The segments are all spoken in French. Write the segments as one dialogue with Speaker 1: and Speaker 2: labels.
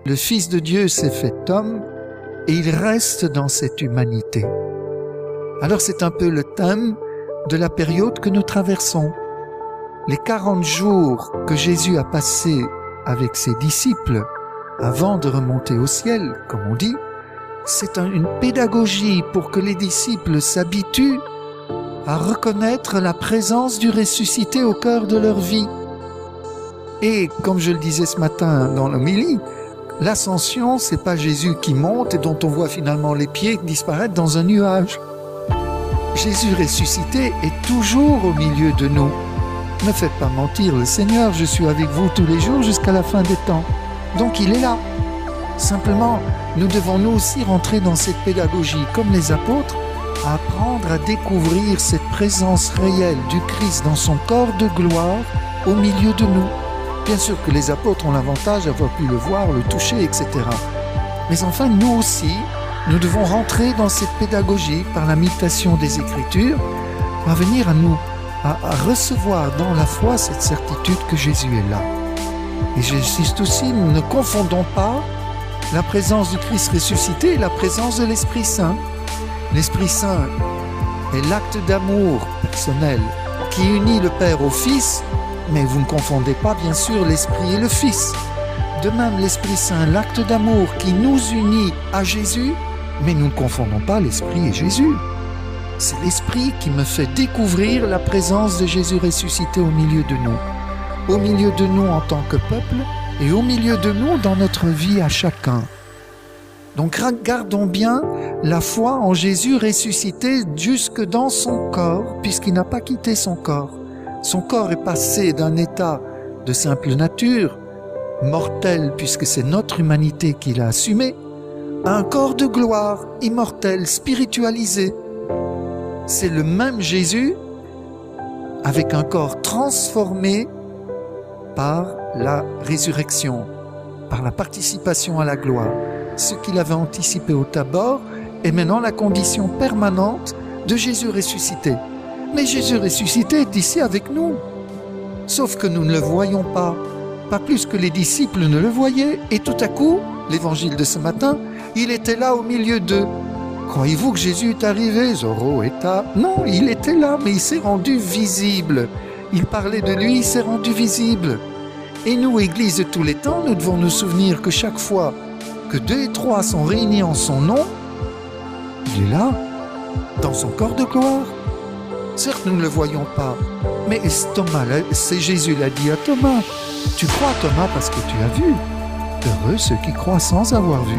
Speaker 1: Le Fils de Dieu s'est fait homme et il reste dans cette humanité. Alors c'est un peu le thème de la période que nous traversons. Les 40 jours que Jésus a passés avec ses disciples avant de remonter au ciel, comme on dit, c'est une pédagogie pour que les disciples s'habituent à reconnaître la présence du ressuscité au cœur de leur vie. Et comme je le disais ce matin dans l'homélie, l'ascension, c'est pas Jésus qui monte et dont on voit finalement les pieds disparaître dans un nuage. Jésus ressuscité est toujours au milieu de nous. Ne faites pas mentir le Seigneur, je suis avec vous tous les jours jusqu'à la fin des temps. Donc il est là. Simplement, nous devons nous aussi rentrer dans cette pédagogie, comme les apôtres, à apprendre à découvrir cette présence réelle du Christ dans son corps de gloire au milieu de nous. Bien sûr que les apôtres ont l'avantage d'avoir pu le voir, le toucher, etc. Mais enfin, nous aussi, nous devons rentrer dans cette pédagogie par la méditation des Écritures, parvenir à recevoir dans la foi cette certitude que Jésus est là. Et j'insiste aussi, nous ne confondons pas la présence du Christ ressuscité et la présence de l'Esprit Saint. L'Esprit Saint est l'acte d'amour personnel qui unit le Père au Fils, mais vous ne confondez pas bien sûr l'Esprit et le Fils. De même, l'Esprit Saint, l'acte d'amour qui nous unit à Jésus, mais nous ne confondons pas l'Esprit et Jésus. C'est l'Esprit qui me fait découvrir la présence de Jésus ressuscité au milieu de nous. Au milieu de nous en tant que peuple et au milieu de nous dans notre vie à chacun. Donc gardons bien la foi en Jésus ressuscité jusque dans son corps, puisqu'il n'a pas quitté son corps. Son corps est passé d'un état de simple nature, mortel puisque c'est notre humanité qu'il a assumé, à un corps de gloire, immortel, spiritualisé. C'est le même Jésus avec un corps transformé par la résurrection, par la participation à la gloire. Ce qu'il avait anticipé au Tabor est maintenant la condition permanente de Jésus ressuscité. Mais Jésus ressuscité est ici avec nous. Sauf que nous ne le voyons pas plus que les disciples ne le voyaient. Et tout à coup, l'évangile de ce matin, il était là au milieu d'eux. Croyez-vous que Jésus est arrivé? Zoro eta. Non, il était là, mais il s'est rendu visible. Il parlait de lui, il s'est rendu visible. Et nous, Église de tous les temps, nous devons nous souvenir que chaque fois que 2 et 3 sont réunis en son nom, il est là, dans son corps de gloire. Certes, nous ne le voyons pas, mais Thomas, c'est Jésus l'a dit à Thomas. Tu crois, Thomas, parce que tu as vu. Heureux ceux qui croient sans avoir vu.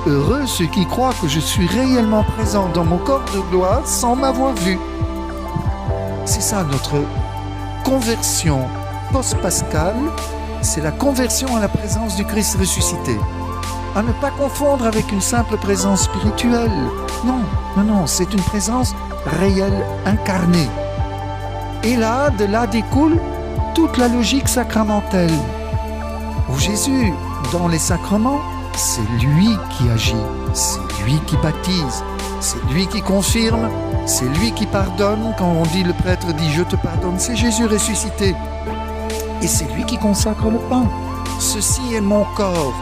Speaker 1: Heureux ceux qui croient que je suis réellement présent dans mon corps de gloire sans m'avoir vu. C'est ça notre conversion post-pascale, c'est la conversion à la présence du Christ ressuscité. À ne pas confondre avec une simple présence spirituelle. Non, c'est une présence réelle, incarnée. Et là, de là découle toute la logique sacramentelle. Où Jésus, dans les sacrements, c'est lui qui agit, c'est lui qui baptise, c'est lui qui confirme, c'est lui qui pardonne. Quand on dit, le prêtre dit « je te pardonne », c'est Jésus ressuscité. Et c'est lui qui consacre le pain. Ceci est mon corps.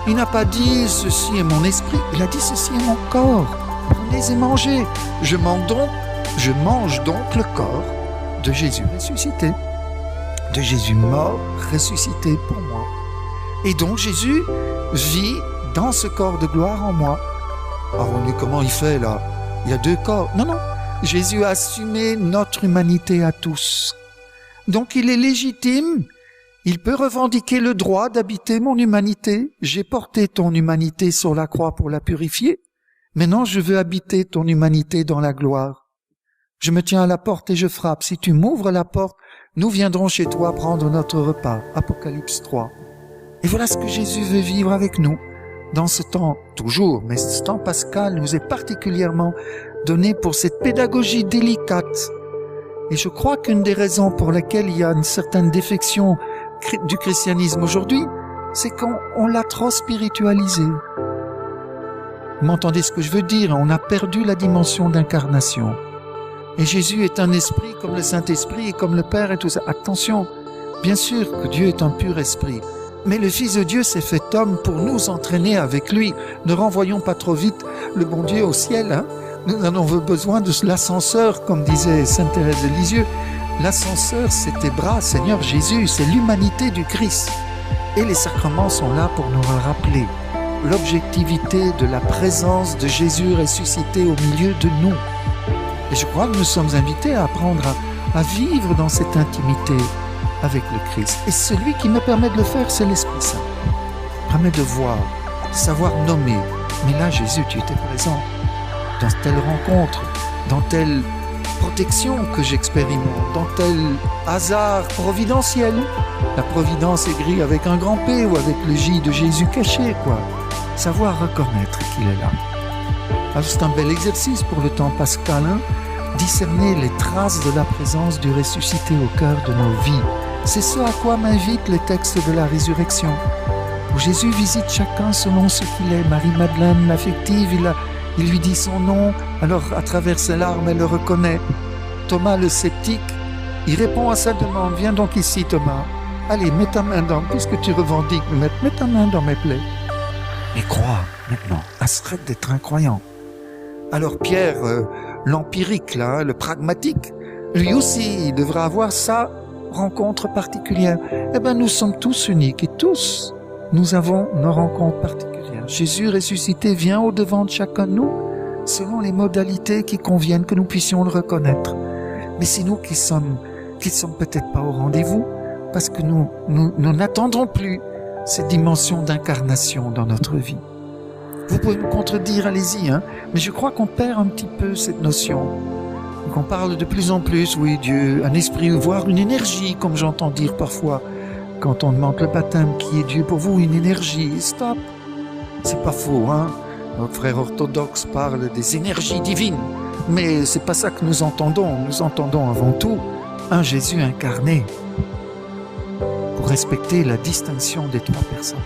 Speaker 1: Il n'a pas dit « ceci est mon esprit », il a dit « ceci est mon corps ». Prenez et mangez. Je mange donc le corps de Jésus ressuscité, de Jésus mort, ressuscité pour moi. Et donc Jésus vit dans ce corps de gloire en moi. Alors on dit comment il fait là? Il y a 2 corps. Non, Jésus a assumé notre humanité à tous. Donc il est légitime, il peut revendiquer le droit d'habiter mon humanité. J'ai porté ton humanité sur la croix pour la purifier. Maintenant je veux habiter ton humanité dans la gloire. Je me tiens à la porte et je frappe. Si tu m'ouvres la porte, nous viendrons chez toi prendre notre repas. Apocalypse 3. Et voilà ce que Jésus veut vivre avec nous dans ce temps, toujours, mais ce temps pascal nous est particulièrement donné pour cette pédagogie délicate. Et je crois qu'une des raisons pour lesquelles il y a une certaine défection du christianisme aujourd'hui, c'est qu'on l'a trop spiritualisé. Vous m'entendez ce que je veux dire? On a perdu la dimension d'incarnation. Et Jésus est un esprit comme le Saint-Esprit et comme le Père et tout ça. Attention, bien sûr que Dieu est un pur esprit, Mais le Fils de Dieu s'est fait homme pour nous entraîner avec lui. Ne renvoyons pas trop vite le bon Dieu au ciel. Hein. Nous en avons besoin de l'ascenseur, comme disait Sainte Thérèse de Lisieux. L'ascenseur, c'est tes bras, Seigneur Jésus, c'est l'humanité du Christ. Et les sacrements sont là pour nous rappeler l'objectivité de la présence de Jésus ressuscité au milieu de nous. Et je crois que nous sommes invités à apprendre à vivre dans cette intimité avec le Christ. Et celui qui me permet de le faire, c'est l'Esprit Saint. Il permet de voir, savoir nommer. Mais là, Jésus, tu étais présent dans telle rencontre, dans telle protection que j'expérimente, dans tel hasard providentiel. La providence écrite avec un grand P ou avec le J de Jésus caché, quoi. Savoir reconnaître qu'il est là. Alors c'est un bel exercice pour le temps pascalin, discerner les traces de la présence du ressuscité au cœur de nos vies. C'est ce à quoi m'invitent les textes de la résurrection, où Jésus visite chacun selon ce qu'il est. Marie-Madeleine, l'affective, il lui dit son nom, alors à travers ses larmes, elle le reconnaît. Thomas, le sceptique, il répond à sa demande. Viens donc ici, Thomas. Allez, mets ta main dans, puisque tu revendiques, mets ta main dans mes plaies. Et crois maintenant, arrête d'être incroyant. Alors Pierre, l'empirique, là, le pragmatique, lui aussi, il devra avoir sa rencontre particulière. Eh bien, nous sommes tous uniques et tous, nous avons nos rencontres particulières. Jésus ressuscité vient au-devant de chacun de nous, selon les modalités qui conviennent, que nous puissions le reconnaître. Mais c'est nous qui sommes peut-être pas au rendez-vous, parce que nous n'attendrons plus cette dimension d'incarnation dans notre vie. Vous pouvez me contredire, allez-y, hein, mais je crois qu'on perd un petit peu cette notion. Qu'on parle de plus en plus, oui, Dieu, un esprit, voire une énergie, comme j'entends dire parfois, quand on demande le baptême, qui est Dieu pour vous, une énergie, stop. C'est pas faux, hein. Notre frère orthodoxe parle des énergies divines, mais c'est pas ça que nous entendons. Nous entendons avant tout un Jésus incarné, pour respecter la distinction des trois personnes.